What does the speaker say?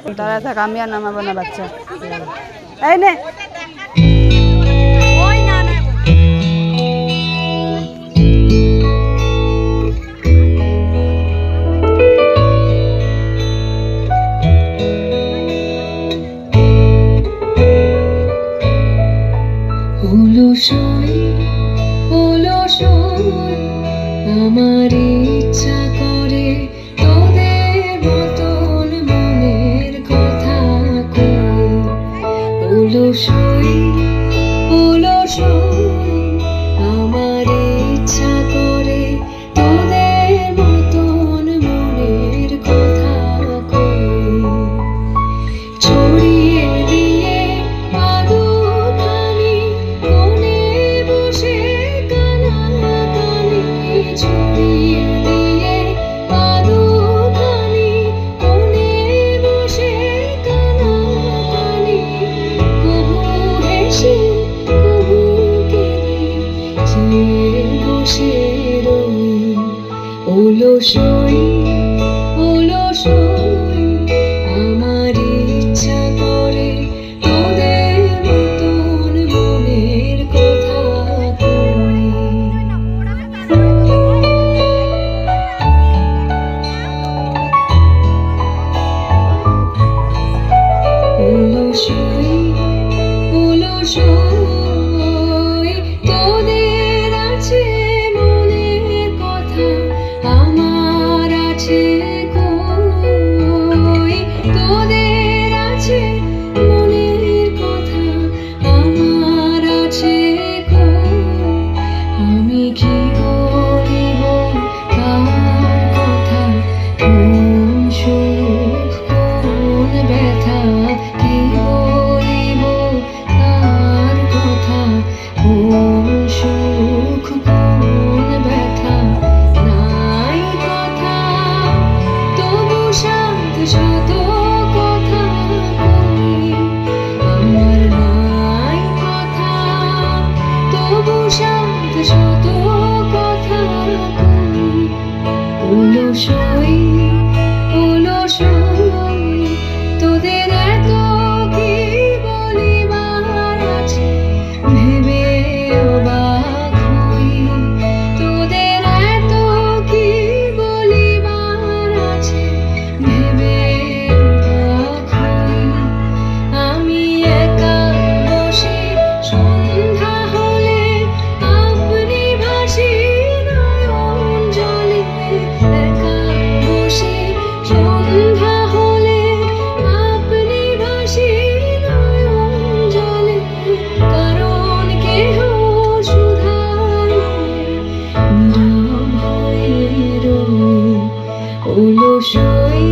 দাঁড়ায় থাক, আমি আর নামাবো না বাচ্চা। এই নে আমার ইচ্ছা করে তোদের মতন মনের কথা কই, অলসই আমার ইচ্ছা করে তোদের মতন মনের কথা কই, ছড়িয়ে দিয়ে পাদুখানি কোণে বসে কানাকানি, ছড়িয়ে দিয়ে পাদুখানি কোণে বসে কানাকানি, কবু হেসে কবু কেঁদে চেয়ে বসে রই, অলসই আমার ইচ্ছা করে তোদের মতন মনের কথা কই। অলসই তোদের আছে মনের কথা, আমার আছে কই, তোদের আছে মনের কথা, আমার আছে কই, আমি কি বলিব কার কথা, কোন সুখ কোন ব্যথা, কি বলিব কার কথা, কোন সুখ কোন ব্যথা, নাই কথা তবু সাথে শত কথা কই, আমার নাই কথা তবু সাথে শত কথা কই, অলসই তোদের এত কি বলিবার আছে ভেবে অবাক হই, তোদের এত কি বলিবার আছে ভেবে অবাক হই, আমি একা বসে সন্ধ্যা হলে আপনি ভাসি নয়ন জলে, একা বসে সন্ধ্যা হলে আপনি ভাসি নয়ন জলে, কারণ কেহ শুধায় নীরব হয়ে রই, অলসই